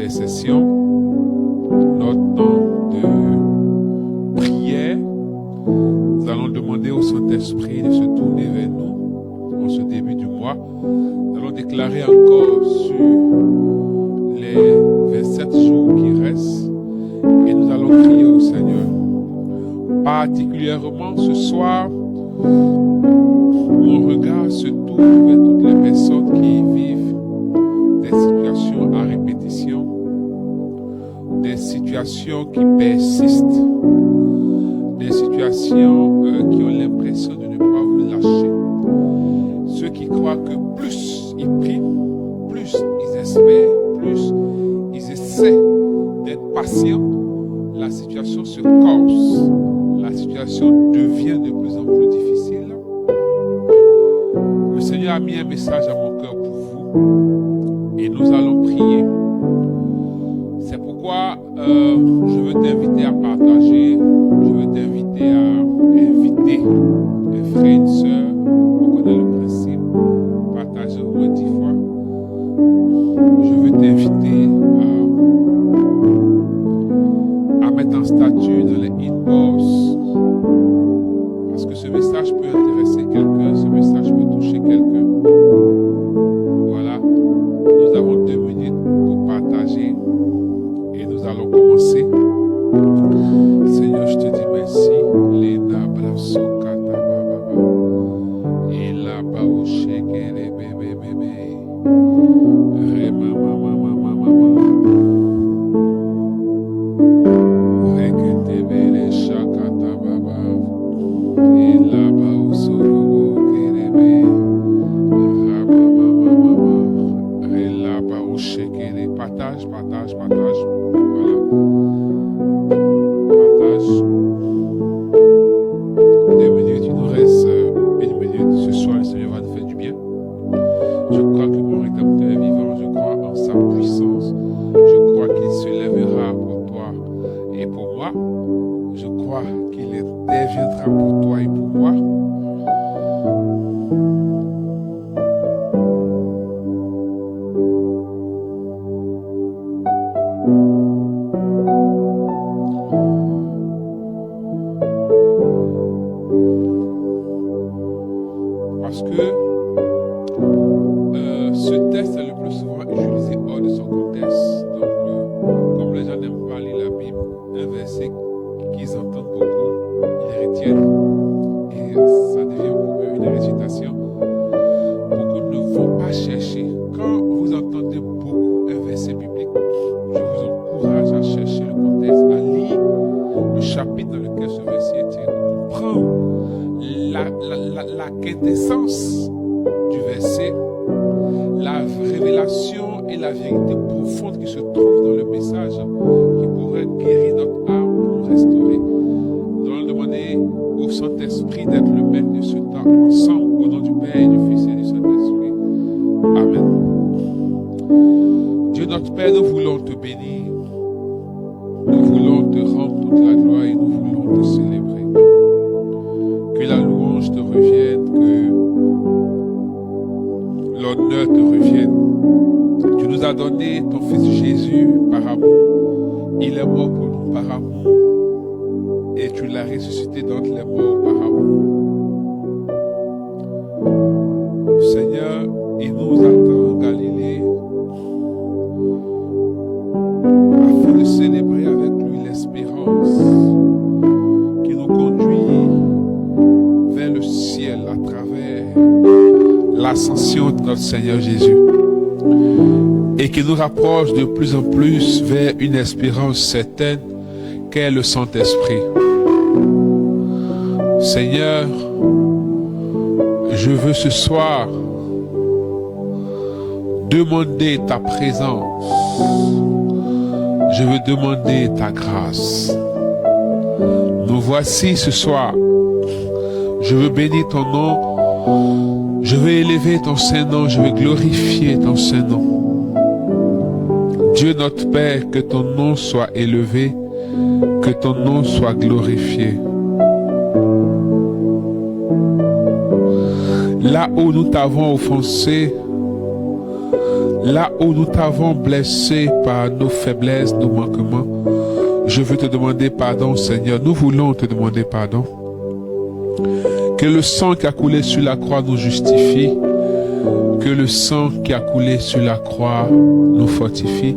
d'intercession, notre temps de prière. Nous allons demander au Saint-Esprit de se tourner vers nous en ce début du mois. Nous allons déclarer encore sur les 27 jours qui restent et nous allons crier au Seigneur. Particulièrement ce soir, mon regard se tourne vers toutes les personnes qui vivent des situations à répétition, des situations qui persistent, des situations qui ont l'impression de ne pas vous lâcher. Ceux qui croient que plus ils prient, plus ils espèrent, plus ils essaient d'être patients, la situation se corse, la situation devient de plus en plus difficile. Le Seigneur a mis un message à mon cœur pour vous et nous allons prier. C'est pourquoi je veux t'inviter à partager, je veux t'inviter à inviter un frère et une soeur. On connaît le principe, partager au moins 10 fois. Je veux t'inviter à mettre un statut dans les inbox parce que ce message peut intéresser quelqu'un, ce message peut toucher quelqu'un. Voilà, nous avons 2 minutes pour partager et nous allons commencer. Seigneur, je te dis merci. Lena Brasokata Baba et la Baoche Kere Bebe Bebe Rema Mama Mama Mama Rekete Bele Shakata Baba et la Baosoro Kerebe Rama Mama Mama et la Baoche Kere. Partage. Voilà. Partage. 2 minutes, il nous reste 1 minute. Ce soir, le Seigneur va nous faire du bien. Je crois que mon rédempteur est vivant. Je crois en sa puissance. Je crois qu'il se lèvera pour toi et pour moi. Je crois qu'il interviendra pour toi et pour moi. Parce que ce texte est le plus souvent utilisé hors de son contexte. Donc, comme les gens n'aiment pas lire la Bible, un verset qu'ils entendent beaucoup, ils retiennent et ça devient pour eux une récitation. Beaucoup ne vont pas chercher. Quand vous entendez beaucoup un verset biblique, je vous encourage à chercher le contexte, à lire le chapitre dans lequel ce verset est tiré, comprendre la quintessence du verset, la révélation et la vérité profonde qui se trouve dans le message qui pourrait guérir notre âme, nous restaurer. Nous allons demander au Saint-Esprit d'être le maître de ce temps ensemble au nom du Père et du Fils et du Saint-Esprit. Amen. Dieu notre Père, nous voulons te bénir, nous voulons te rendre toute la gloire et nous voulons te célébrer. Que la louange te revienne, que l'honneur te revienne. Tu nous as donné ton Fils Jésus par amour. Il est mort pour nous par amour. Et tu l'as ressuscité d'entre les morts par amour. Seigneur, il nous attend en Galilée afin de célébrer avec lui l'espérance qui nous conduit vers le ciel à travers l'ascension de notre Seigneur Jésus et qui nous rapproche de plus en plus vers une espérance certaine qu'est le Saint-Esprit. Seigneur, je veux ce soir demander ta présence. Je veux demander ta grâce. Nous voici ce soir. Je veux bénir ton nom. Je veux élever ton Saint-Nom. Je veux glorifier ton Saint-Nom. Dieu notre Père, que ton nom soit élevé, que ton nom soit glorifié. Là où nous t'avons offensé, Là où nous t'avons blessé par nos faiblesses, nos manquements, je veux te demander pardon, Seigneur. Nous voulons te demander pardon. Que le sang qui a coulé sur la croix nous justifie. Que le sang qui a coulé sur la croix nous fortifie.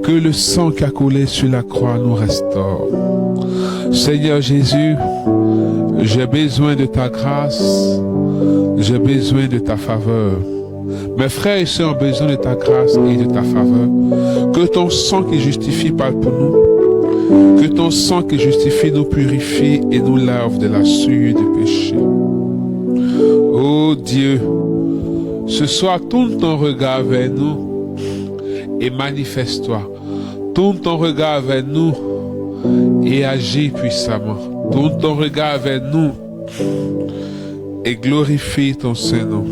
Que le sang qui a coulé sur la croix nous restaure. Seigneur Jésus, j'ai besoin de ta grâce. J'ai besoin de ta faveur. Mes frères et sœurs ont besoin de ta grâce et de ta faveur. Que ton sang qui justifie parle pour nous. Que ton sang qui justifie nous purifie et nous lave de la souillure du péché. Oh Dieu, ce soir, tourne ton regard vers nous et manifeste-toi. Tourne ton regard vers nous et agis puissamment. Tourne ton regard vers nous et glorifie ton Saint-Nom.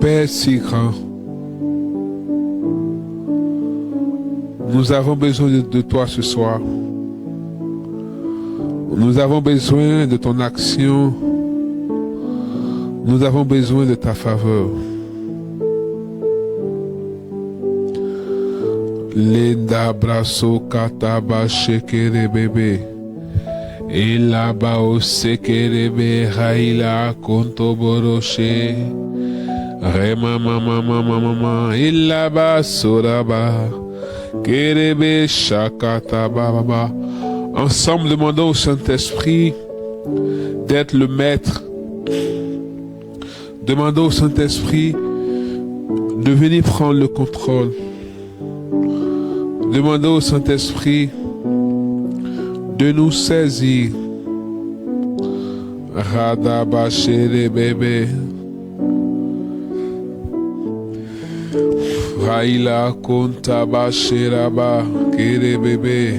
Père si grand, nous avons besoin de toi ce soir. Nous avons besoin de ton action. Nous avons besoin de ta faveur. Linda brasso kataba shekere bébé. Ila bao sekerebe raila konto boroche. Rema mama mama mama. Ila ba soraba. Kerebe shakata baba. Ensemble, demandons au Saint-Esprit d'être le maître. Demandons au Saint-Esprit de venir prendre le contrôle. Demandons au Saint-Esprit de nous saisir. Radabachere bébé. Raila kontabasheraba kere bébé.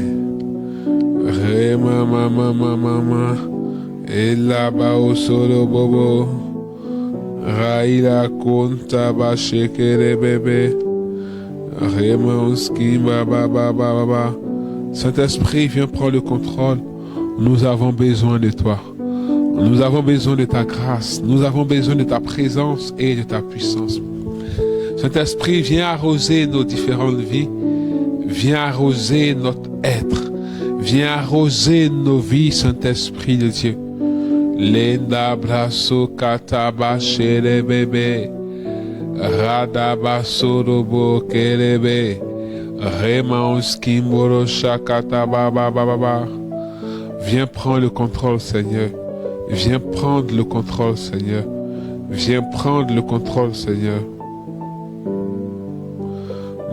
Rema mama mama mama. Elaba osoro bobo. Raila kontabashekere bébé. Saint-Esprit, viens prendre le contrôle. Nous avons besoin de toi. Nous avons besoin de ta grâce. Nous avons besoin de ta présence et de ta puissance. Saint-Esprit, viens arroser nos différentes vies. Viens arroser notre être. Viens arroser nos vies, Saint-Esprit de Dieu. Lenda brasso kataba chere bébé. Radabasorobo kelebe Remaonskimboro shakata baba baba. Viens prendre le contrôle, Seigneur. Viens prendre le contrôle, Seigneur. Viens prendre le contrôle, Seigneur.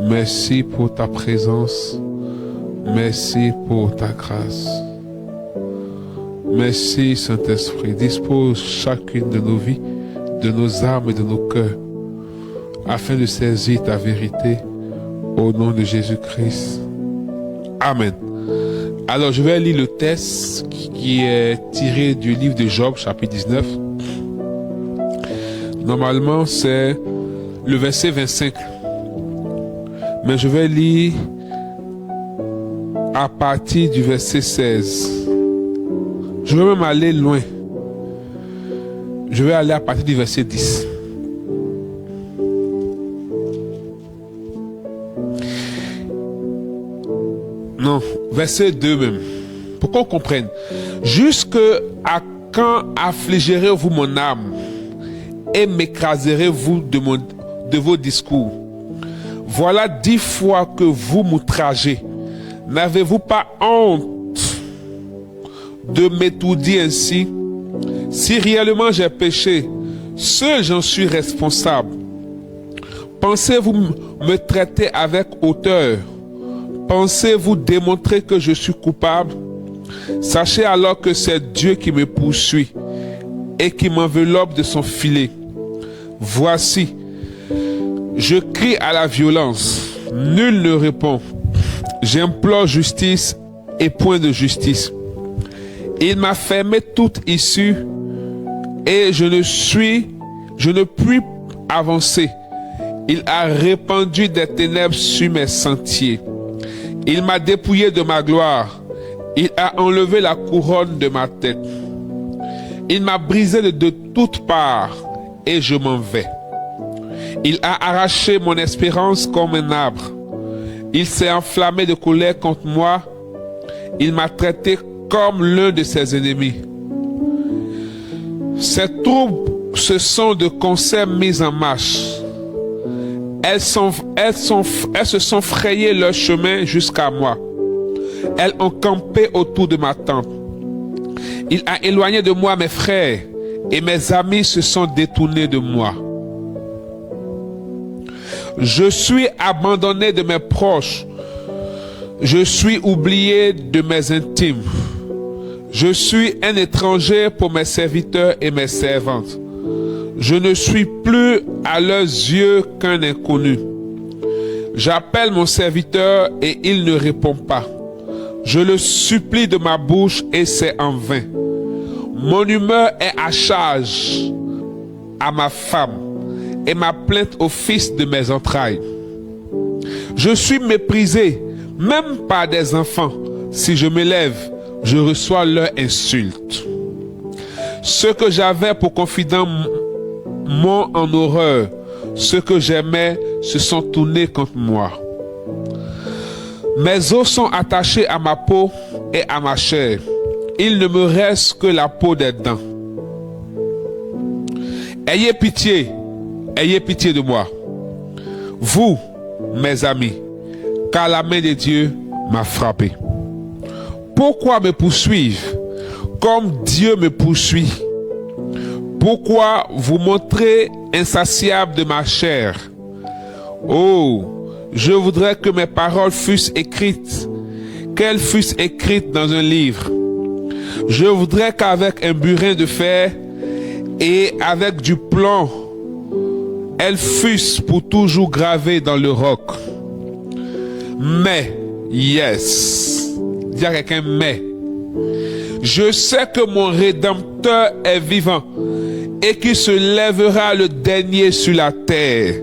Merci pour ta présence. Merci pour ta grâce. Merci, Saint-Esprit. Dispose chacune de nos vies, de nos âmes et de nos cœurs, afin de saisir ta vérité au nom de Jésus-Christ. Amen. Alors, je vais lire le texte qui est tiré du livre de Job, chapitre 19. Normalement, c'est le verset 25. Mais je vais lire à partir du verset 16. Je vais même aller loin. Je vais aller à partir du verset 10. Non, verset 2 même. Pour qu'on comprenne. Jusque à quand affligerez-vous mon âme et m'écraserez-vous de vos discours? Voilà 10 fois que vous m'outragez. N'avez-vous pas honte de m'étourdir ainsi? Si réellement j'ai péché, seul j'en suis responsable. Pensez-vous me traiter avec hauteur? Pensez-vous démontrer que je suis coupable? Sachez alors que c'est Dieu qui me poursuit et qui m'enveloppe de son filet. Voici, je crie à la violence, nul ne répond. J'implore justice et point de justice. Il m'a fermé toute issue et je ne puis avancer. Il a répandu des ténèbres sur mes sentiers. Il m'a dépouillé de ma gloire. Il a enlevé la couronne de ma tête. Il m'a brisé de toutes parts et je m'en vais. Il a arraché mon espérance comme un arbre. Il s'est enflammé de colère contre moi. Il m'a traité comme l'un de ses ennemis. Ces troupes se sont de concert mises en marche. Elles se sont frayées leur chemin jusqu'à moi. Elles ont campé autour de ma tente. Il a éloigné de moi mes frères et mes amis se sont détournés de moi. Je suis abandonné de mes proches. Je suis oublié de mes intimes. Je suis un étranger pour mes serviteurs et mes servantes. Je ne suis plus à leurs yeux qu'un inconnu. J'appelle mon serviteur et il ne répond pas. Je le supplie de ma bouche et c'est en vain. Mon humeur est à charge à ma femme et ma plainte au fils de mes entrailles. Je suis méprisé, même par des enfants. Si je m'élève, je reçois leur insulte. Ceux que j'avais pour confidents m'ont en horreur. Ceux que j'aimais se sont tournés contre moi. Mes os sont attachés à ma peau et à ma chair. Il ne me reste que la peau des dents. Ayez pitié de moi. Vous, mes amis, car la main de Dieu m'a frappé. Pourquoi me poursuivre comme Dieu me poursuit? Pourquoi vous montrez insatiable de ma chair? Oh, je voudrais que mes paroles fussent écrites, qu'elles fussent écrites dans un livre. Je voudrais qu'avec un burin de fer et avec du plomb, elles fussent pour toujours gravées dans le roc. Mais, yes, dis à quelqu'un mais, je sais que mon Rédempteur est vivant et qu'il se lèvera le dernier sur la terre.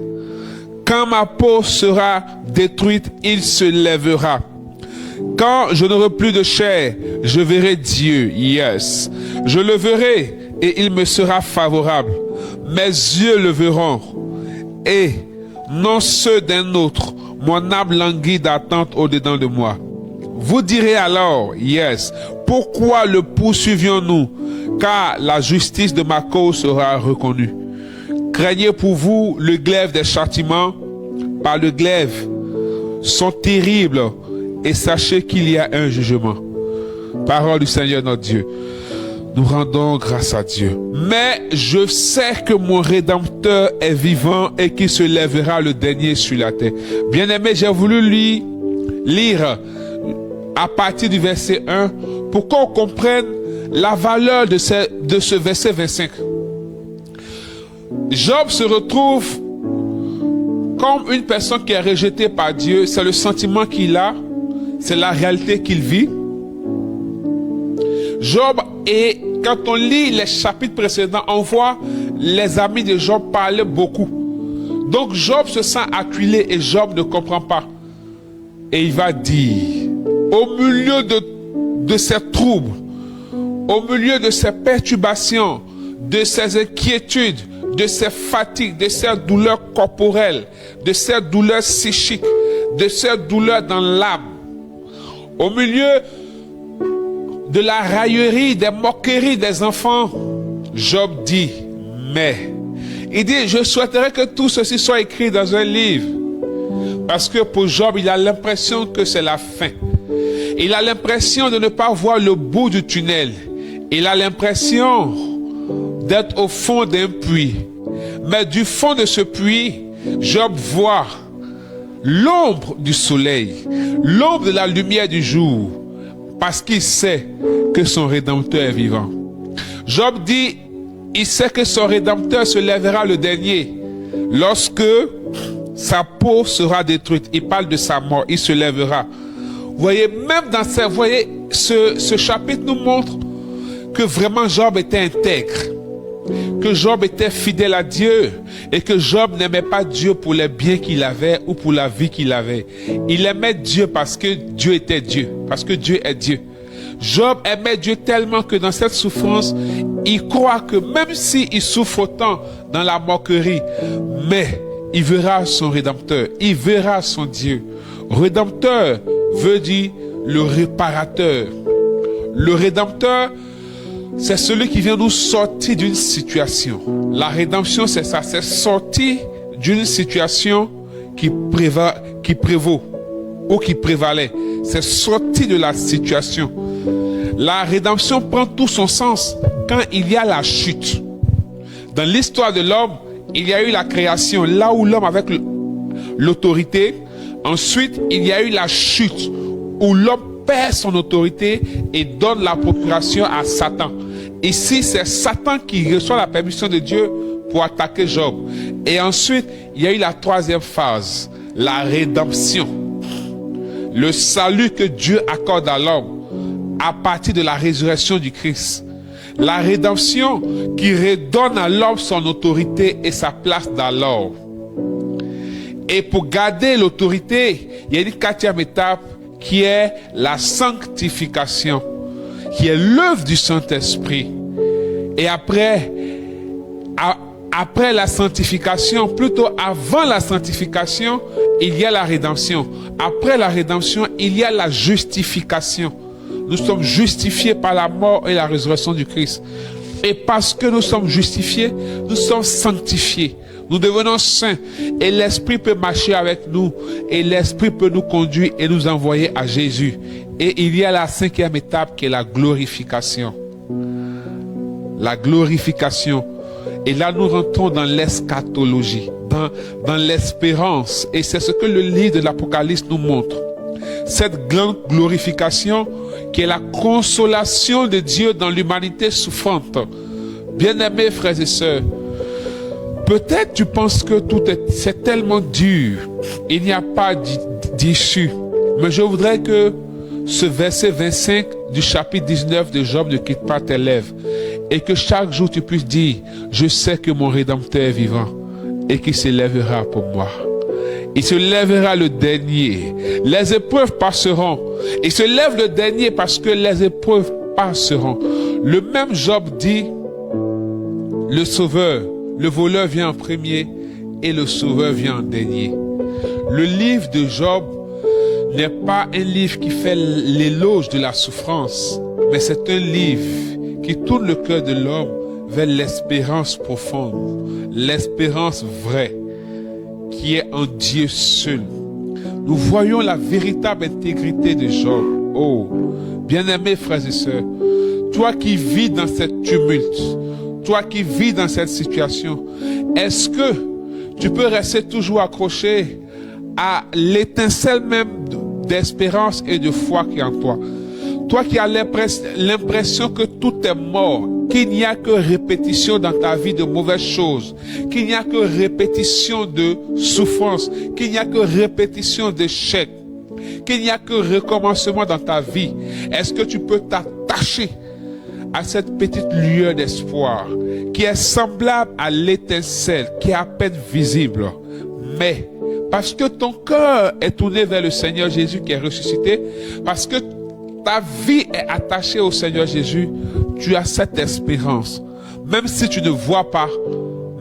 Quand ma peau sera détruite, il se lèvera. Quand je n'aurai plus de chair, je verrai Dieu, yes. Je le verrai et il me sera favorable. Mes yeux le verront et non ceux d'un autre. Mon âme languit d'attente au-dedans de moi. Vous direz alors, yes, pourquoi le poursuivions-nous? Car la justice de ma cause sera reconnue. Craignez pour vous le glaive des châtiments, par le glaive sont terribles, et sachez qu'il y a un jugement. Parole du Seigneur notre Dieu. Nous rendons grâce à Dieu. Mais je sais que mon Rédempteur est vivant et qu'il se lèvera le dernier sur la terre. Bien-aimé, j'ai voulu lire à partir du verset 1 pour qu'on comprenne la valeur de ce verset 25. Job se retrouve comme une personne qui est rejetée par Dieu. C'est le sentiment qu'il a, c'est la réalité qu'il vit. Job, et quand on lit les chapitres précédents, on voit les amis de Job parler beaucoup. Donc Job se sent acculé et Job ne comprend pas. Et il va dire, au milieu de ces troubles, au milieu de ces perturbations, de ces inquiétudes, de ces fatigues, de ces douleurs corporelles, de ces douleurs psychiques, de ces douleurs dans l'âme, au milieu de la raillerie, des moqueries des enfants, Job dit, mais, il dit, je souhaiterais que tout ceci soit écrit dans un livre. Parce que pour Job, il a l'impression que c'est la fin. Il a l'impression de ne pas voir le bout du tunnel. Il a l'impression d'être au fond d'un puits. Mais du fond de ce puits, Job voit l'ombre du soleil, l'ombre de la lumière du jour, parce qu'il sait que son Rédempteur est vivant. Job dit, il sait que son Rédempteur se lèvera le dernier, lorsque sa peau sera détruite. Il parle de sa mort, il se lèvera. Vous voyez, même dans ce chapitre nous montre que vraiment Job était intègre, que Job était fidèle à Dieu et que Job n'aimait pas Dieu pour les biens qu'il avait ou pour la vie qu'il avait. Il aimait Dieu parce que Dieu était Dieu, parce que Dieu est Dieu. Job aimait Dieu tellement que dans cette souffrance, il croit que même s'il souffre autant dans la moquerie, mais il verra son Rédempteur, il verra son Dieu. Rédempteur veut dire le réparateur. Le Rédempteur, c'est celui qui vient nous sortir d'une situation. La rédemption, c'est ça, c'est sortir d'une situation qui prévaut ou qui prévalait. C'est sortir de la situation. La rédemption prend tout son sens quand il y a la chute. Dans l'histoire de l'homme, il y a eu la création, là où l'homme avec l'autorité. Ensuite, il y a eu la chute, où l'homme perd son autorité et donne la procuration à Satan. Ici, c'est Satan qui reçoit la permission de Dieu pour attaquer Job. Et ensuite, il y a eu la troisième phase, la rédemption. Le salut que Dieu accorde à l'homme à partir de la résurrection du Christ. La rédemption qui redonne à l'homme son autorité et sa place dans l'ordre. Et pour garder l'autorité, il y a une quatrième étape qui est la sanctification, qui est l'œuvre du Saint-Esprit. Et après la sanctification, plutôt avant la sanctification, il y a la rédemption. Après la rédemption, il y a la justification. Nous sommes justifiés par la mort et la résurrection du Christ. Et parce que nous sommes justifiés, nous sommes sanctifiés. Nous devenons saints. Et l'Esprit peut marcher avec nous. Et l'Esprit peut nous conduire et nous envoyer à Jésus. Et il y a la cinquième étape qui est la glorification. La glorification. Et là, nous rentrons dans l'eschatologie, dans l'espérance. Et c'est ce que le livre de l'Apocalypse nous montre. Cette grande glorification qui est la consolation de Dieu dans l'humanité souffrante. Bien-aimés frères et sœurs, peut-être tu penses que c'est tellement dur, il n'y a pas d'issue. Mais je voudrais que ce verset 25 du chapitre 19 de Job ne quitte pas tes lèvres. Et que chaque jour tu puisses dire, je sais que mon Rédempteur est vivant et qu'il se lèvera pour moi. Il se lèvera le dernier. Les épreuves passeront. Il se lève le dernier parce que les épreuves passeront. Le même Job dit, le sauveur, le voleur vient en premier et le sauveur vient en dernier. Le livre de Job n'est pas un livre qui fait l'éloge de la souffrance, mais c'est un livre qui tourne le cœur de l'homme vers l'espérance profonde, l'espérance vraie, qui est en Dieu seul. Nous voyons la véritable intégrité de Job. Oh, bien-aimés frères et sœurs, toi qui vis dans cette tumulte, toi qui vis dans cette situation, est-ce que tu peux rester toujours accroché à l'étincelle même d'espérance et de foi qui est en toi? Toi qui as l'impression que tout est mort, qu'il n'y a que répétition dans ta vie de mauvaises choses, qu'il n'y a que répétition de souffrance, qu'il n'y a que répétition d'échecs, qu'il n'y a que recommencement dans ta vie. Est-ce que tu peux t'attacher à cette petite lueur d'espoir qui est semblable à l'étincelle, qui est à peine visible, mais parce que ton cœur est tourné vers le Seigneur Jésus qui est ressuscité, parce que ta vie est attachée au Seigneur Jésus, tu as cette espérance. Même si tu ne vois pas,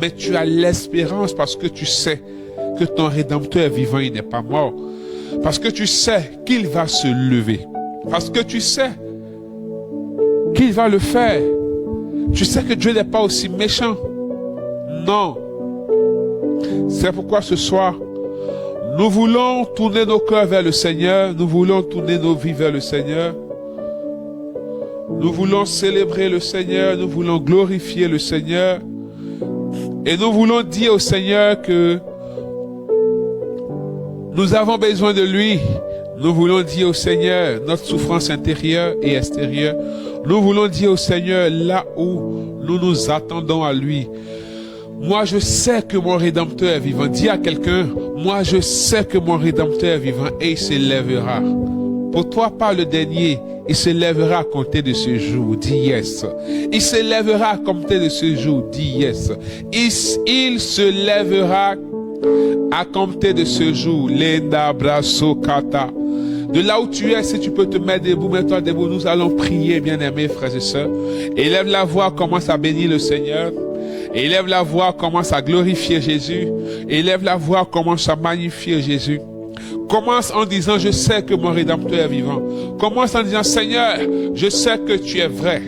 mais tu as l'espérance parce que tu sais que ton Rédempteur est vivant, il n'est pas mort. Parce que tu sais qu'il va se lever. Parce que tu sais qu'il va le faire. Tu sais que Dieu n'est pas aussi méchant. Non. C'est pourquoi ce soir, nous voulons tourner nos cœurs vers le Seigneur. Nous voulons tourner nos vies vers le Seigneur. Nous voulons célébrer le Seigneur. Nous voulons glorifier le Seigneur. Et nous voulons dire au Seigneur que nous avons besoin de lui. Nous voulons dire au Seigneur notre souffrance intérieure et extérieure. Nous voulons dire au Seigneur là où nous nous attendons à lui. Moi, je sais que mon Rédempteur est vivant. Dis à quelqu'un, moi, je sais que mon Rédempteur est vivant et il se lèvera. Pour toi, pas le dernier, il se lèvera à compter de ce jour. Dis yes. Il se lèvera à compter de ce jour. Dis yes. Il se lèvera à compter de ce jour. Lenda brasso kata. De là où tu es, si tu peux te mettre debout, mets-toi debout. Nous allons prier, bien-aimés frères et sœurs. Élève la voix, commence à bénir le Seigneur. Élève la voix, commence à glorifier Jésus. Élève la voix, commence à magnifier Jésus. Commence en disant, je sais que mon Rédempteur est vivant. Commence en disant, Seigneur, je sais que tu es vrai.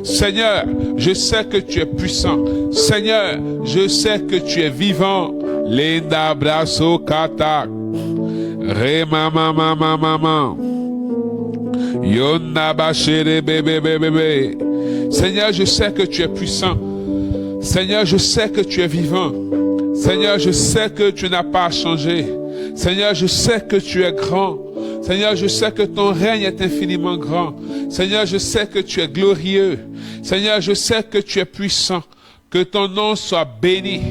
Seigneur, je sais que tu es puissant. Seigneur, je sais que tu es vivant. Linda brasso kata. Re mama mama mama. Yonna bachere bébé bébé. Seigneur, je sais que tu es puissant. Seigneur, je sais que tu es vivant. Seigneur, je sais que tu n'as pas changé. Seigneur, je sais que tu es grand. Seigneur, je sais que ton règne est infiniment grand. Seigneur, je sais que tu es glorieux. Seigneur, je sais que tu es puissant. Que ton nom soit béni.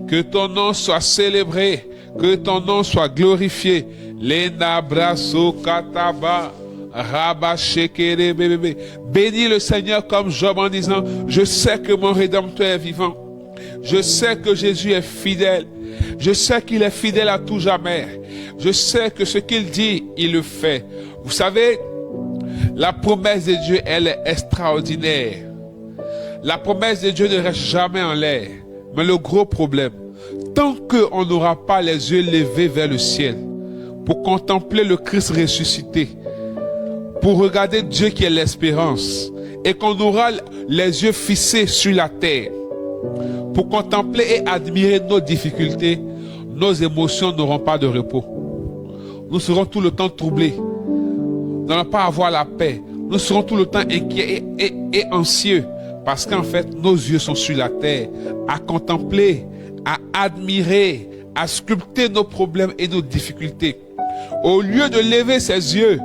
Que ton nom soit célébré. Que ton nom soit glorifié. Lena brasso kataba. Bénis le Seigneur comme Job en disant, je sais que mon Rédempteur est vivant. Je sais que Jésus est fidèle. Je sais qu'il est fidèle à tout jamais. Je sais que ce qu'il dit, il le fait. Vous savez, la promesse de Dieu, elle est extraordinaire. La promesse de Dieu ne reste jamais en l'air. Mais le gros problème, tant qu'on n'aura pas les yeux levés vers le ciel pour contempler le Christ ressuscité, pour regarder Dieu qui est l'espérance, et qu'on aura les yeux fixés sur la terre, pour contempler et admirer nos difficultés, nos émotions n'auront pas de repos. Nous serons tout le temps troublés. Nous n'allons pas avoir la paix. Nous serons tout le temps inquiets et anxieux, parce qu'en fait, nos yeux sont sur la terre, à contempler, à admirer, à sculpter nos problèmes et nos difficultés. Au lieu de lever ses yeux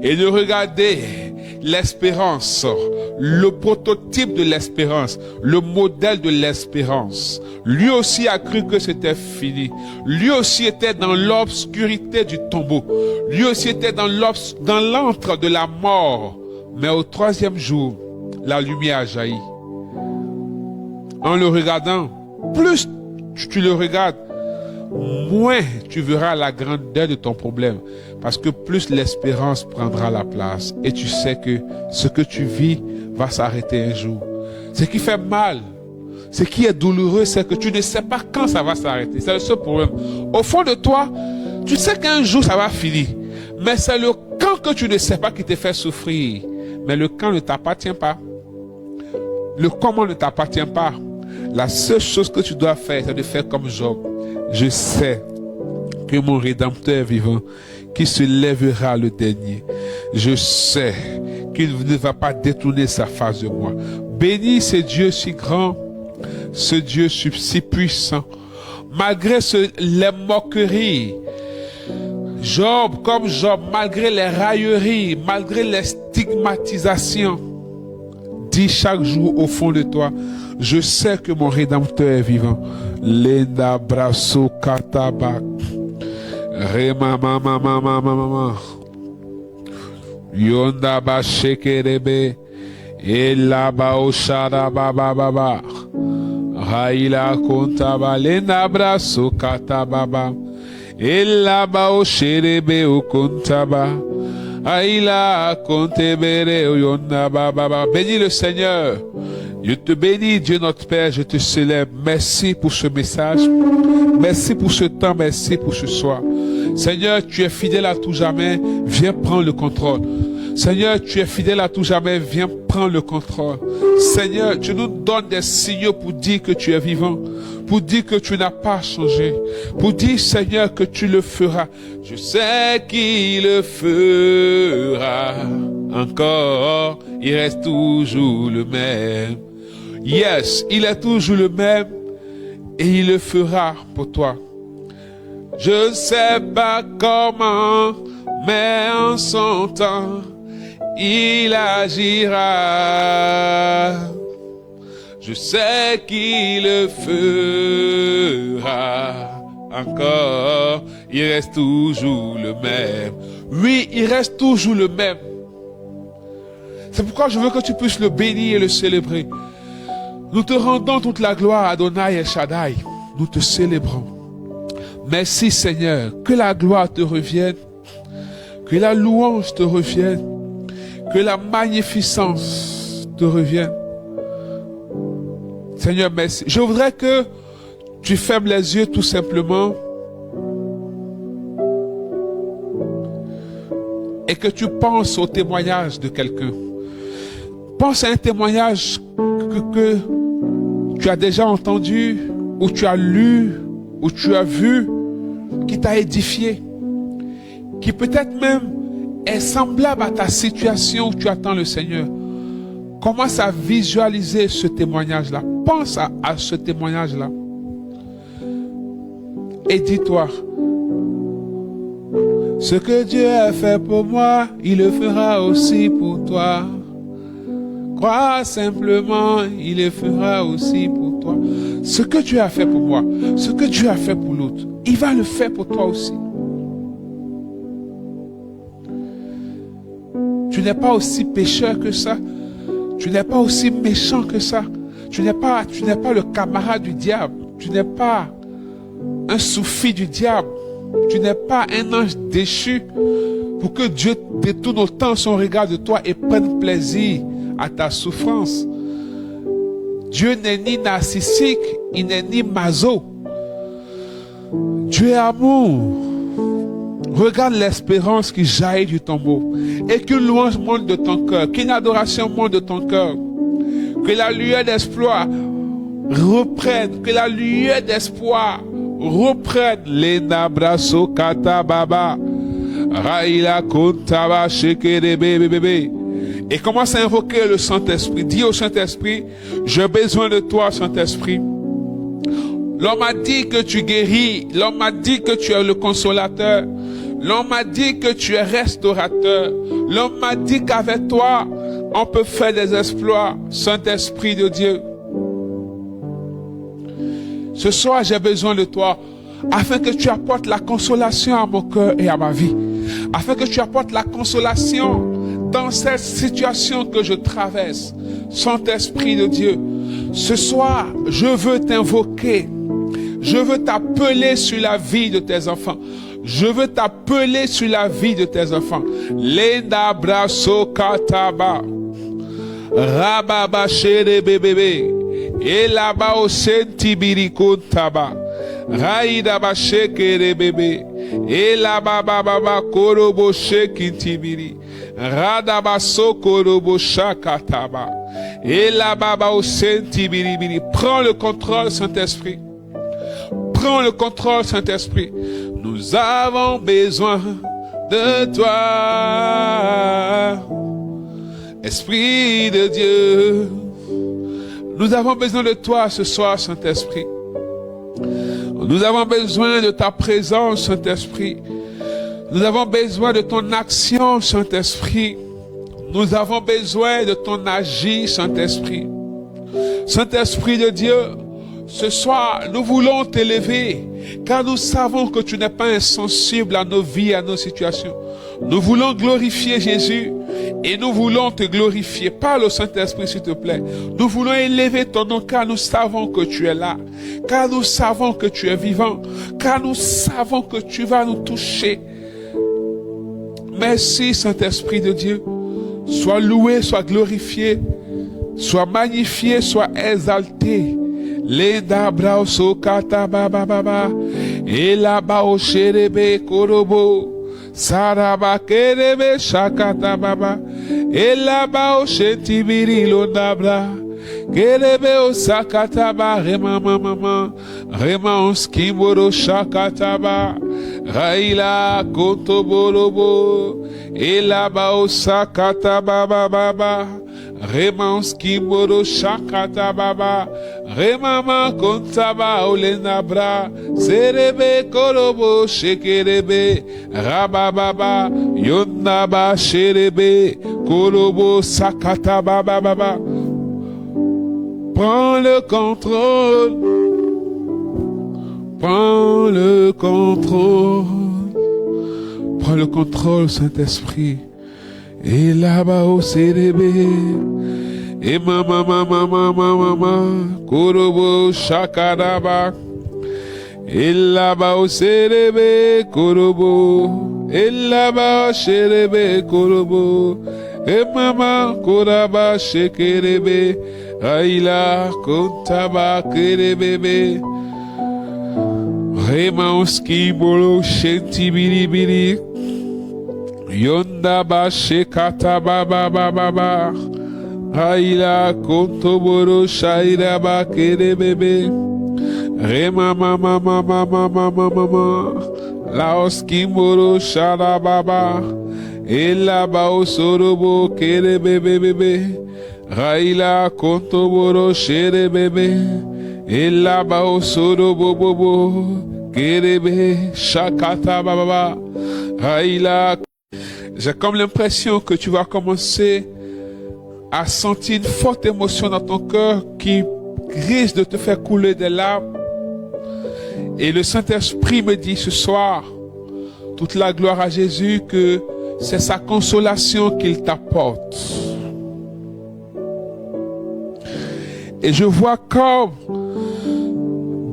et de regarder l'espérance, le prototype de l'espérance, le modèle de l'espérance, lui aussi a cru que c'était fini. Lui aussi était dans l'obscurité du tombeau. Lui aussi était dans l'antre de la mort. Mais au troisième jour, la lumière a jailli. En le regardant, plus tu le regardes, moins tu verras la grandeur de ton problème, parce que plus l'espérance prendra la place, et tu sais que ce que tu vis va s'arrêter un jour. Ce qui fait mal, ce qui est douloureux, c'est que tu ne sais pas quand ça va s'arrêter. C'est le seul problème. Au fond de toi, tu sais qu'un jour ça va finir, mais c'est le quand que tu ne sais pas qui te fait souffrir. Mais le quand ne t'appartient pas. Le comment ne t'appartient pas. La seule chose que tu dois faire, c'est de faire comme Job. Je sais que mon Rédempteur est vivant, qui se lèvera le dernier. Je sais qu'il ne va pas détourner sa face de moi. Bénis ce Dieu si grand, ce Dieu si puissant. Malgré les moqueries, Job, comme Job, malgré les railleries, malgré les stigmatisations, dis chaque jour au fond de toi, je sais que mon Rédempteur est vivant. Lenda brasso kataba. Rema mama mama mama. Yonda ba shekerebe. Ella ba oshara baba baba. Raila kontaba. Lenda brasso katababa. Ella ba osherebe o kontaba. Aïla kontebere yonda baba baba. Bénis le Seigneur. Je te bénis, Dieu notre Père, je te célèbre. Merci pour ce message. Merci pour ce temps, merci pour ce soir. Seigneur, tu es fidèle à tout jamais, viens prendre le contrôle. Seigneur, tu es fidèle à tout jamais, viens prendre le contrôle. Seigneur, tu nous donnes des signaux pour dire que tu es vivant, pour dire que tu n'as pas changé, pour dire, Seigneur, que tu le feras. Je sais qu'il le fera encore, il reste toujours le même. Yes, il est toujours le même et il le fera pour toi. Je ne sais pas comment, mais en son temps, il agira. Je sais qu'il le fera encore, il reste toujours le même. Oui, il reste toujours le même. C'est pourquoi je veux que tu puisses le bénir et le célébrer. Nous te rendons toute la gloire, Adonai et Shaddai. Nous te célébrons. Merci Seigneur, que la gloire te revienne, Que la louange te revienne. Que la magnificence te revienne. Seigneur, merci. Je voudrais que tu fermes les yeux tout simplement et que tu penses au témoignage de quelqu'un. Pense à un témoignage que tu as déjà entendu, ou tu as lu, ou tu as vu, qui t'a édifié, qui peut-être même est semblable à ta situation où tu attends le Seigneur. Commence à visualiser ce témoignage-là. Pense à ce témoignage-là. Et dis-toi, ce que Dieu a fait pour moi, il le fera aussi pour toi. Crois simplement, il le fera aussi pour toi. Ce que Dieu a fait pour moi, ce que Dieu a fait pour l'autre, il va le faire pour toi aussi. Tu n'es pas aussi pécheur que ça. Tu n'es pas aussi méchant que ça. Tu n'es pas le camarade du diable. Tu n'es pas un soufi du diable. Tu n'es pas un ange déchu pour que Dieu détourne autant son regard de toi et prenne plaisir à ta souffrance. Dieu n'est ni narcissique, il n'est ni maso. Dieu est amour. Regarde l'espérance qui jaillit du tombeau et qu'une louange monte de ton cœur, qu'une adoration monte de ton cœur, que la lueur d'espoir reprenne, que la lueur d'espoir reprenne. Les nabraso katababa, raïla kontaba shekere bébé. Et commence à invoquer le Saint-Esprit. Dis au Saint-Esprit, j'ai besoin de toi, Saint-Esprit. L'homme m'a dit que tu guéris. L'homme m'a dit que tu es le consolateur. L'homme m'a dit que tu es restaurateur. L'homme m'a dit qu'avec toi, on peut faire des exploits. Saint-Esprit de Dieu. Ce soir, j'ai besoin de toi, afin que tu apportes la consolation à mon cœur et à ma vie. Afin que tu apportes la consolation dans cette situation que je traverse. Saint-Esprit de Dieu, ce soir, je veux t'invoquer. Je veux t'appeler sur la vie de tes enfants. Je veux t'appeler sur la vie de tes enfants. Lenda braso kataba. Rababa shere bébé. Et là-bas au sentibiri kontaba. Raïda ba shekere bébé. Et là-bas baba korobo shekintibiri. Radaba sokorobo shakataba. Et là-bas au sentibiri. Prends le contrôle, Saint-Esprit. Prends le contrôle, Saint-Esprit. Nous avons besoin de toi, Esprit de Dieu. Nous avons besoin de toi ce soir, Saint-Esprit. Nous avons besoin de ta présence, Saint-Esprit. Nous avons besoin de ton action, Saint-Esprit. Nous avons besoin de ton agir, Saint-Esprit. Saint-Esprit de Dieu, ce soir, nous voulons t'élever, car nous savons que tu n'es pas insensible à nos vies, à nos situations. Nous voulons glorifier Jésus et nous voulons te glorifier. Parle au Saint-Esprit, s'il te plaît. Nous voulons élever ton nom, car nous savons que tu es là, car nous savons que tu es vivant, car nous savons que tu vas nous toucher. Merci, Saint-Esprit de Dieu. Sois loué, sois glorifié, sois magnifié, sois exalté. Lenda brauso kata baba baba, ela bao sherebe korobo, saraba kerebe shakata baba, ela bao shetibiri lonabra, kerebe osakata ba rema mama, rema onskimoro shakata ba, raila kotoborobo, ela bao sakata baba baba. Remans kimoro shakata baba, remama kontaba olenabra, serebe korobo shekerebe, rabababa, yonnaba sherebe, korobo sakata baba baba. Prends le contrôle, prends le contrôle, prends le contrôle, Saint-Esprit. Et là-bas au CDB, et mama, korobo shakadaba, et là-bas au CDB, korobo, Elaba sherebe korobo. E mama koraba shekerebe. Aila kontaba kerebebe. Remanski bolo shenti biri biri. Yonda ba shekata ba ba ba ba ba. Aila kontoboro shaira ba kerebebe. Rema mama mama mama mama. Laoski moro shara baba. Ela ba osorobo kerebebe bebe. Raila kontoboro shere bebe. Ela ba osorobo bobo. Kerebe shakata baba. Raila. J'ai comme l'impression que tu vas commencer à sentir une forte émotion dans ton cœur qui risque de te faire couler des larmes. Et le Saint-Esprit me dit ce soir, toute la gloire à Jésus, que c'est sa consolation qu'il t'apporte. Et je vois comme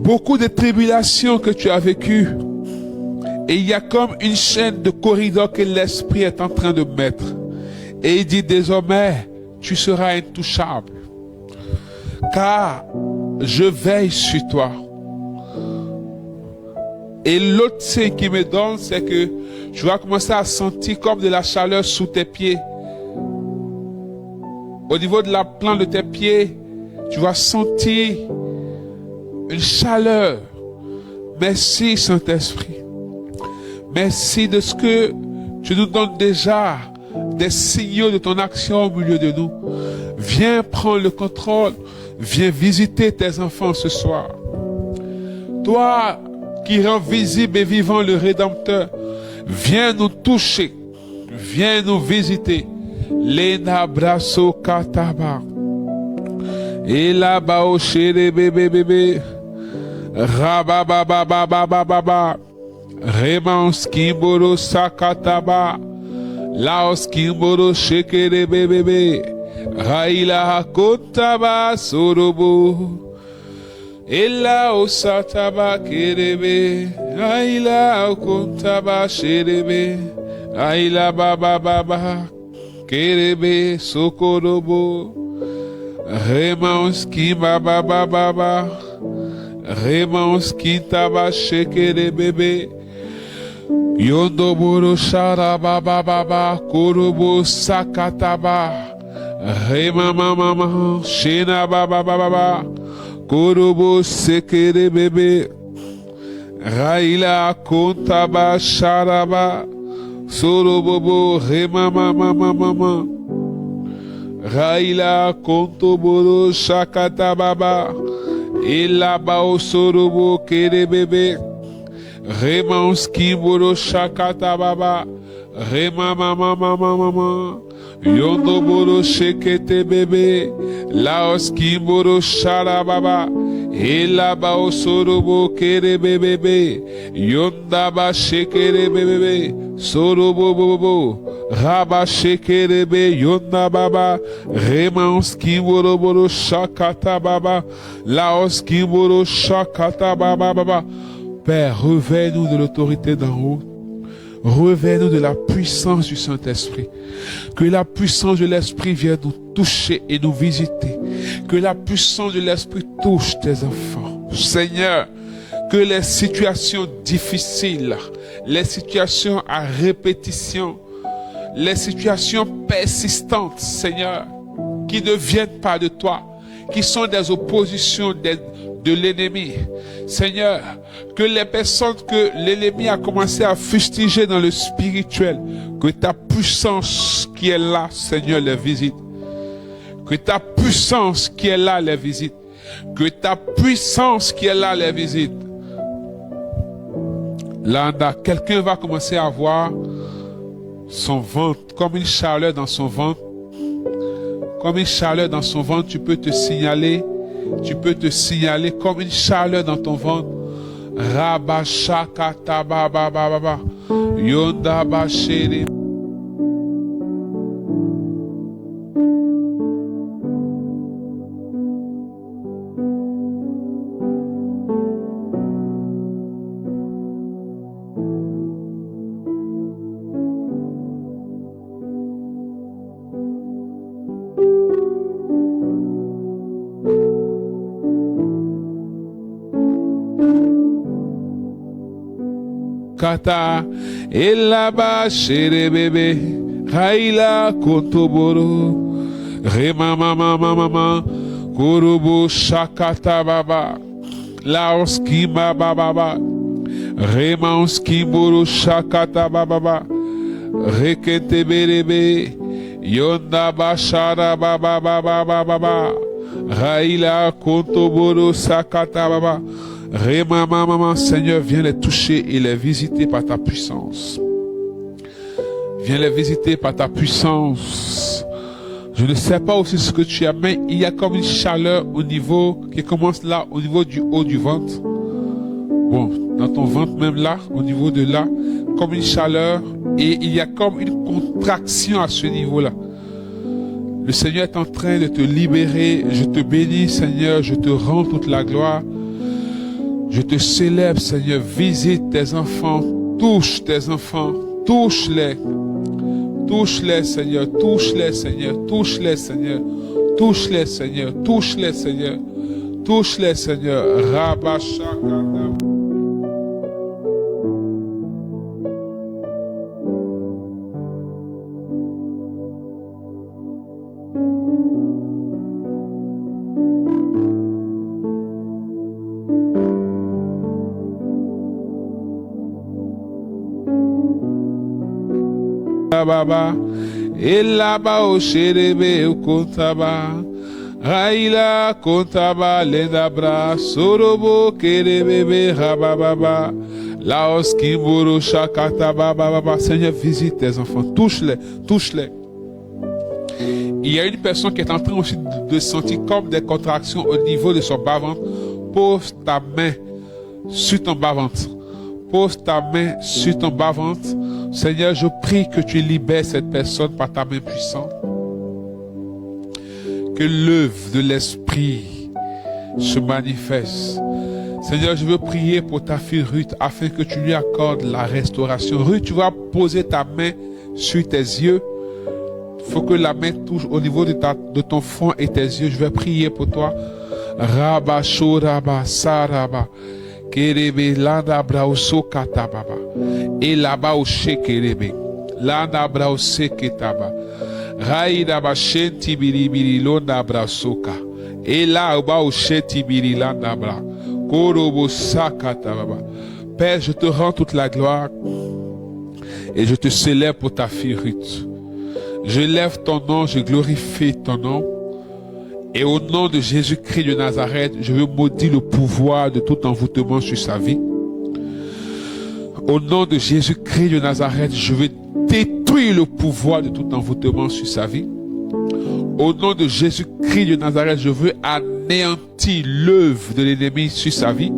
beaucoup de tribulations que tu as vécues. Et il y a comme une chaîne de corridors que l'Esprit est en train de mettre. Et il dit désormais, tu seras intouchable. Car je veille sur toi. Et l'autre signe qui me donne, c'est que tu vas commencer à sentir comme de la chaleur sous tes pieds. Au niveau de la plante de tes pieds, tu vas sentir une chaleur. Merci Saint-Esprit. Merci de ce que tu nous donnes déjà des signaux de ton action au milieu de nous. Viens prendre le contrôle. Viens visiter tes enfants ce soir. Toi qui rends visible et vivant le Rédempteur, viens nous toucher. Viens nous visiter. Lena brasso kataba. Et là-bas au chéri bébé bébé. Rabababababababa. Remans kimboro sakataba. Laos kimboro shekere bébé. Raila kotaba sorobo. Ela osataba kerebe. Raila kotaba sherebe. Raila baba baba. Kerebe sokorobo. Remans kimbaba baba baba. Remans kintaba shekere bébé. Yondoboro sharaba baba baba. Korobo sakataba. Rema mama mama. Shena baba baba. Korobo sekere bébé. Raila kontaba sharaba. Sorobobo rema mama mama. Raila kontoboro shakata baba. Elaba sorobo kere bébé. Remans kimboro shakata baba. Rema mama mama. Yondoboro shekete bébé. Laos kimboro shara baba. Elaba sorobo kere bébé. Yondaba shekere bébé. Sorobo bobo. Raba shekere be yonda baba. Remans kimboro boro shakata baba. Laos kimboro shakata baba baba. Père, revêt-nous de l'autorité d'en haut. Revêt-nous de la puissance du Saint-Esprit. Que la puissance de l'Esprit vienne nous toucher et nous visiter. Que la puissance de l'Esprit touche tes enfants. Seigneur, que les situations difficiles, les situations à répétition, les situations persistantes, Seigneur, qui ne viennent pas de toi, qui sont des oppositions de l'ennemi. Seigneur, que les personnes que l'ennemi a commencé à fustiger dans le spirituel, que ta puissance qui est là, Seigneur, les visite. Que ta puissance qui est là les visite. Que ta puissance qui est là les visite. Là, quelqu'un va commencer à voir son ventre, comme une chaleur dans son ventre. Comme une chaleur dans son ventre, tu peux te signaler comme une chaleur dans ton ventre. Rabashakata baba baba. Yonda bashiri. kata. Elaba chere bebe. Raila kotoboro. Rema mama mama. Kurubu shakata baba. Laoski baba baba. Remanski buru shakata baba. Rekete berebe. Yonda bashara baba baba baba. Raila kontoboro sakata baba. Rema mama. Seigneur, viens les toucher et les visiter par ta puissance. Viens les visiter par ta puissance. Je ne sais pas aussi ce que tu as, mais il y a comme une chaleur au niveau, qui commence là, au niveau du haut du ventre. Bon, dans ton ventre même là, au niveau de là, comme une chaleur, et il y a comme une contraction à ce niveau-là. Le Seigneur est en train de te libérer. Je te bénis, Seigneur, je te rends toute la gloire. Je te célèbre, Seigneur, visite tes enfants, touche tes enfants, touche-les. Touche-les, Seigneur, touche-les, Seigneur, touche-les, Seigneur, touche-les, Seigneur, touche-les, Seigneur, touche-les, Seigneur. Rabashakanda. Baba, elaba o sherebe o kontaba, raila kontaba lendabra, sorobo kerebebe rababa, laos kimboro shakata baba. Seigneur, visite tes enfants, touche-les, touche-les. Il y a une personne qui est en train aussi de sentir comme des contractions au niveau de son bas-ventre. Pose ta main sur ton bas-ventre. Pose ta main sur ton bas-ventre. Seigneur, je prie que tu libères cette personne par ta main puissante. Que l'œuvre de l'Esprit se manifeste. Seigneur, je veux prier pour ta fille Ruth afin que tu lui accordes la restauration. Ruth, tu vas poser ta main sur tes yeux. Il faut que la main touche au niveau de ton front et tes yeux. Je vais prier pour toi. Rabba shoraba saraba. Kerebe landa brauso katababa. Et là-bas au shekerebe. Landa brause ketaba. Raïda ba shenti biribiri londa brasoka. Et là-bas au shenti biri landa bra. Korobo sakatababa. Père, je te rends toute la gloire. Et je te célèbre pour ta fille Ruth. Je lève ton nom, je glorifie ton nom. Et au nom de Jésus-Christ de Nazareth, je veux maudire le pouvoir de tout envoûtement sur sa vie. Au nom de Jésus-Christ de Nazareth, je veux détruire le pouvoir de tout envoûtement sur sa vie. Au nom de Jésus-Christ de Nazareth, je veux anéantir l'œuvre de l'ennemi sur sa vie.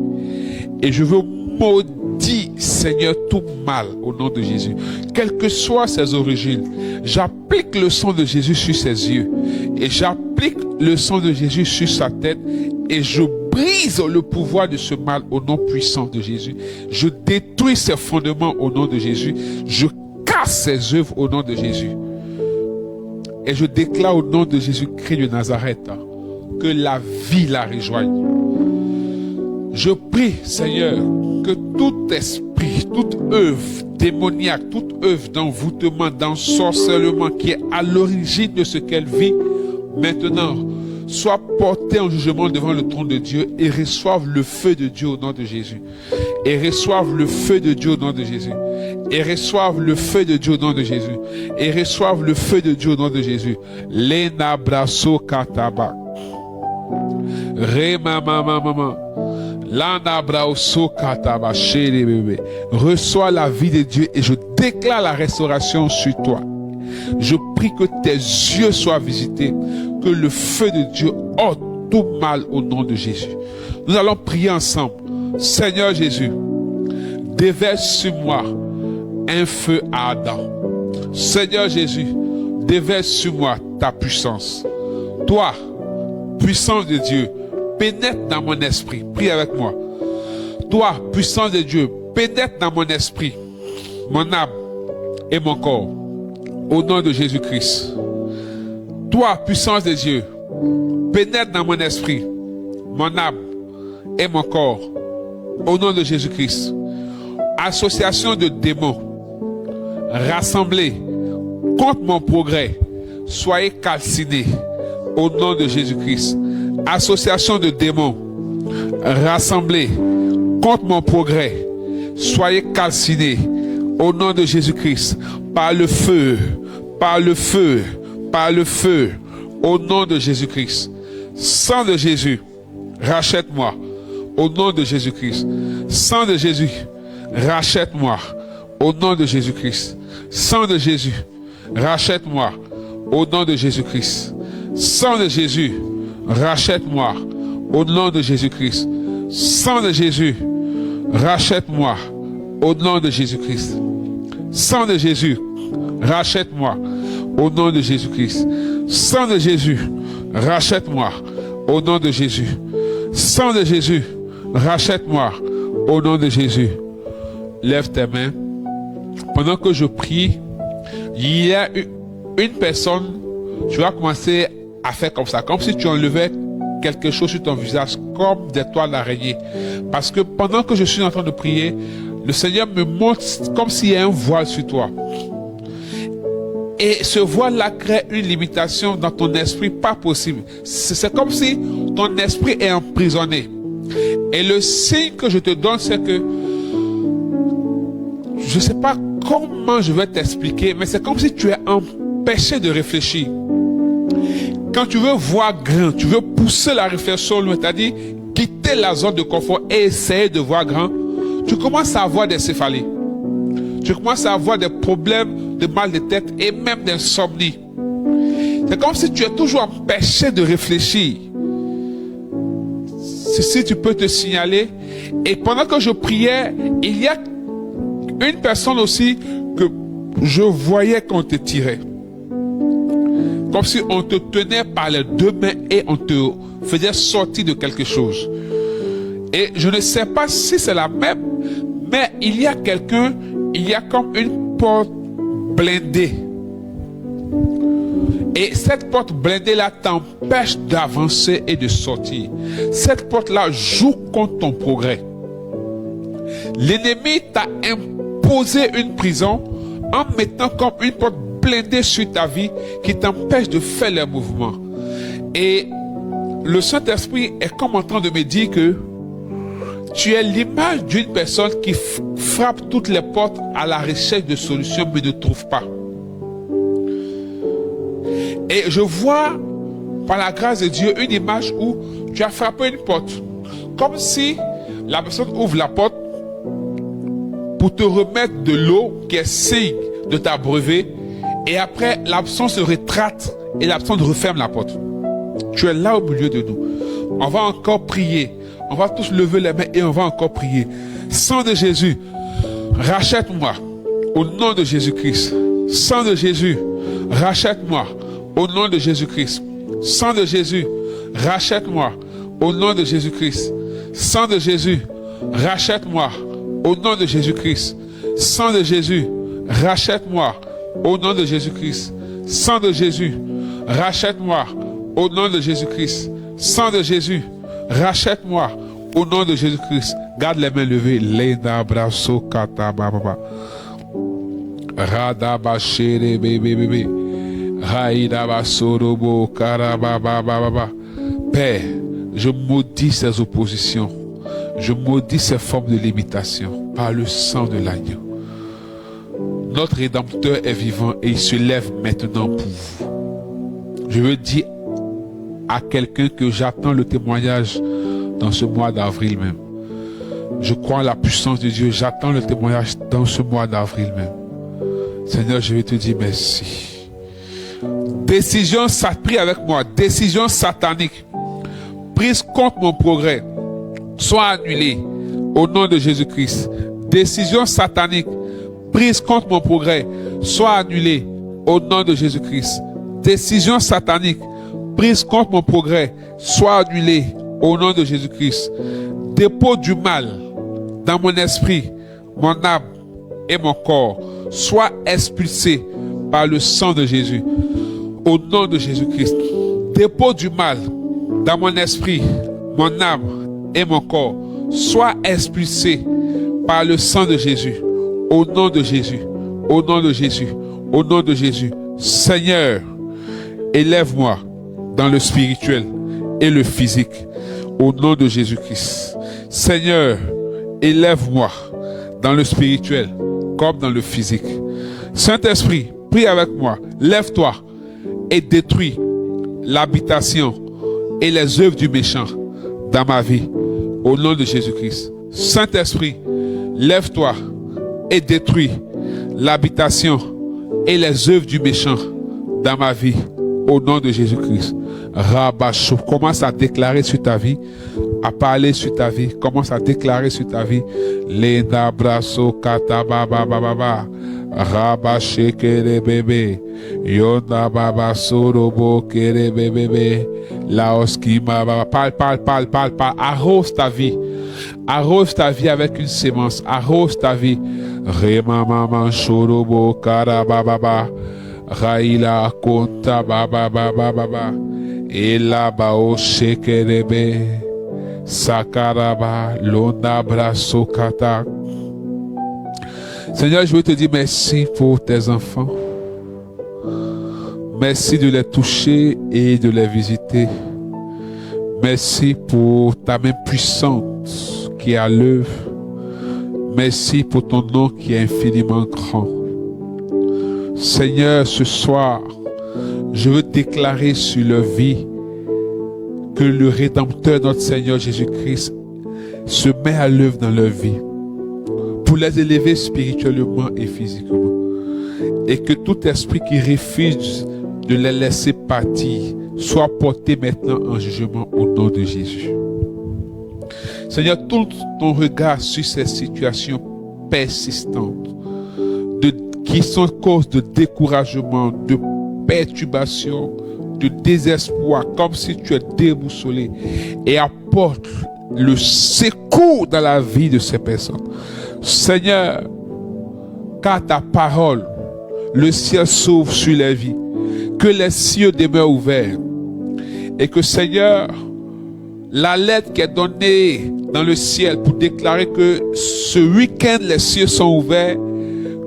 Et je veux maudire, Seigneur, tout mal au nom de Jésus. Quelles que soient ses origines, j'applique le sang de Jésus sur ses yeux. Et j'applique le sang de Jésus sur sa tête. Et je brise le pouvoir de ce mal au nom puissant de Jésus. Je détruis ses fondements au nom de Jésus. Je casse ses œuvres au nom de Jésus. Et je déclare au nom de Jésus-Christ de Nazareth que la vie la rejoigne. Je prie, Seigneur, que tout esprit, toute œuvre démoniaque, toute œuvre d'envoûtement, d'ensorcellement qui est à l'origine de ce qu'elle vit, maintenant, soit portée en jugement devant le trône de Dieu et reçoive le feu de Dieu au nom de Jésus. Et reçoive le feu de Dieu au nom de Jésus. Et reçoive le feu de Dieu au nom de Jésus. Et reçoive le feu de Dieu au nom de Jésus. Lena braso kataba. Re mama. Lana braso kataba chéri bébé. Reçois la vie de Dieu et je déclare la restauration sur toi. Je prie que tes yeux soient visités, que le feu de Dieu ôte tout mal au nom de Jésus. Nous allons prier ensemble. Seigneur Jésus, déverse sur moi un feu ardent. Seigneur Jésus, déverse sur moi ta puissance. Toi, puissance de Dieu, pénètre dans mon esprit. Prie avec moi. Toi, puissance de Dieu, pénètre dans mon esprit, mon âme et mon corps. Au nom de Jésus-Christ. Toi, puissance de Dieu, pénètre dans mon esprit, mon âme et mon corps. Au nom de Jésus-Christ. Association de démons rassemblés contre mon progrès, soyez calcinés au nom de Jésus-Christ. Association de démons rassemblés contre mon progrès, soyez calcinés au nom de Jésus-Christ. Par le feu, par le feu, par le feu, au nom de Jésus-Christ. Sang de Jésus, rachète-moi au nom de Jésus-Christ. Sang de Jésus, rachète-moi au nom de Jésus-Christ. Sang de Jésus, rachète-moi au nom de Jésus-Christ. Sang de Jésus, rachète-moi au nom de Jésus-Christ. Sang de Jésus, rachète-moi au nom de Jésus-Christ. Sang de Jésus, rachète-moi au nom de Jésus-Christ. Sang de Jésus, rachète-moi au nom de Jésus. Sang de Jésus, rachète-moi au nom de Jésus. Lève tes mains. Pendant que je prie, il y a une personne, tu vas commencer à faire comme ça, comme si tu enlevais quelque chose sur ton visage, comme des toiles d'araignée. Parce que pendant que je suis en train de prier, le Seigneur me montre comme s'il y a un voile sur toi. Et ce voile-là crée une limitation dans ton esprit pas possible. C'est comme si ton esprit est emprisonné. Et le signe que je te donne, c'est que je ne sais pas comment je vais t'expliquer, mais c'est comme si tu es empêché de réfléchir. Quand tu veux voir grand, tu veux pousser la réflexion loin, c'est-à-dire quitter la zone de confort et essayer de voir grand, tu commences à avoir des céphalies. Tu commences à avoir des problèmes de mal de tête et même d'insomnie. C'est comme si tu es toujours empêché de réfléchir. Si tu peux te signaler. Et pendant que je priais, il y a une personne aussi que je voyais qu'on te tirait. Comme si on te tenait par les deux mains et on te faisait sortir de quelque chose. Et je ne sais pas si c'est la même, mais il y a quelqu'un, il y a comme une porte blindée. Et cette porte blindée-là t'empêche d'avancer et de sortir. Cette porte-là joue contre ton progrès. L'ennemi t'a imposé une prison en mettant comme une porte blindée sur ta vie qui t'empêche de faire les mouvements. Et le Saint-Esprit est comme en train de me dire que tu es l'image d'une personne qui frappe toutes les portes à la recherche de solutions mais ne trouve pas. Et je vois, par la grâce de Dieu, une image où tu as frappé une porte. Comme si la personne ouvre la porte pour te remettre de l'eau qui est signe de t'abreuver. Et après, la personne se rétracte et la personne referme la porte. Tu es là au milieu de nous. On va encore prier. On va tous lever les mains et on va encore prier. Sang de Jésus, rachète-moi au nom de Jésus-Christ. Sang de Jésus, rachète-moi au nom de Jésus-Christ. Sang de Jésus, rachète-moi au nom de Jésus-Christ. Sang de Jésus, rachète-moi au nom de Jésus-Christ. Sang de Jésus, rachète-moi au nom de Jésus-Christ. Sang de Jésus, rachète-moi au nom de Jésus-Christ. Sang de Jésus, rachète-moi au nom de Jésus-Christ. Garde les mains levées. Leda brasso kata baba. Rada bachere bébé bébé. Raïda basorobo karababa baba. Père, je maudis ces oppositions. Je maudis ces formes de limitation par le sang de l'agneau. Notre Rédempteur est vivant et il se lève maintenant pour vous. Je veux dire à quelqu'un que j'attends le témoignage dans ce mois d'avril même. Je crois en la puissance de Dieu. J'attends le témoignage dans ce mois d'avril même. Seigneur, je vais te dire merci. Décision, prie avec moi. Décision satanique prise contre mon progrès soit annulée au nom de Jésus-Christ. Décision satanique prise contre mon progrès soit annulée au nom de Jésus-Christ. Décision satanique prise contre mon progrès soit annulée au nom de Jésus-Christ. Dépôt du mal dans mon esprit, mon âme et mon corps soit expulsé par le sang de Jésus au nom de Jésus-Christ. Dépôt du mal dans mon esprit, mon âme et mon corps soit expulsé par le sang de Jésus, au nom de Jésus, au nom de Jésus, au nom de Jésus. Seigneur, élève-moi dans le spirituel et le physique, au nom de Jésus-Christ. Seigneur, élève-moi dans le spirituel comme dans le physique. Saint-Esprit, prie avec moi, lève-toi et détruis l'habitation et les œuvres du méchant dans ma vie, au nom de Jésus-Christ. Saint-Esprit, lève-toi et détruis l'habitation et les œuvres du méchant dans ma vie, au nom de Jésus-Christ. Rabachou, commence à déclarer sur ta vie, à parler sur ta vie, commence à déclarer sur ta vie. Lenda brasso katababa baba, rabaché kere bébé, yonda baba sorobo kere bébé, laoski baba. Parle. Arrose ta vie. Arrose ta vie avec une sémence. Arrose ta vie. Rema maman shorobo karababa. Raila konta baba. Et là-bas, shekerebe. Sakaraba. Londa brasso kata. Seigneur, je veux te dire merci pour tes enfants. Merci de les toucher et de les visiter. Merci pour ta main puissante qui est à l'œuvre. Merci pour ton nom qui est infiniment grand. Seigneur, ce soir, je veux déclarer sur leur vie que le Rédempteur, notre Seigneur Jésus-Christ, se met à l'œuvre dans leur vie pour les élever spirituellement et physiquement. Et que tout esprit qui refuse de les laisser partir soit porté maintenant en jugement au nom de Jésus. Seigneur, tout ton regard sur ces situations persistantes qui sont cause de découragement, de perturbation, de désespoir, comme si tu es déboussolé, et apporte le secours dans la vie de ces personnes. Seigneur, car ta parole, le ciel s'ouvre sur les vies, que les cieux demeurent ouverts, et que Seigneur, la lettre qui est donnée dans le ciel pour déclarer que ce week-end les cieux sont ouverts,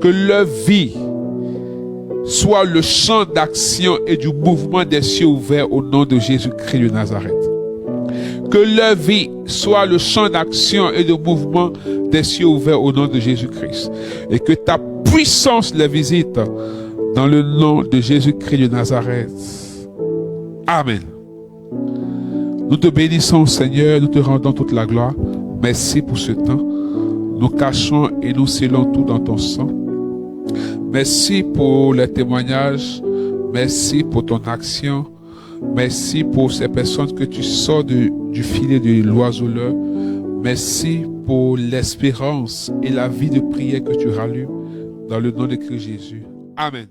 que leur vie soit le champ d'action et du mouvement des cieux ouverts au nom de Jésus-Christ de Nazareth. Que leur vie soit le champ d'action et de mouvement des cieux ouverts au nom de Jésus-Christ. Et que ta puissance les visite dans le nom de Jésus-Christ de Nazareth. Amen. Nous te bénissons, Seigneur, nous te rendons toute la gloire. Merci pour ce temps. Nous cachons et nous scellons tout dans ton sang. Merci pour les témoignages. Merci pour ton action. Merci pour ces personnes que tu sors du filet de l'oiseleur. Merci pour l'espérance et la vie de prière que tu rallumes dans le nom de Christ Jésus. Amen.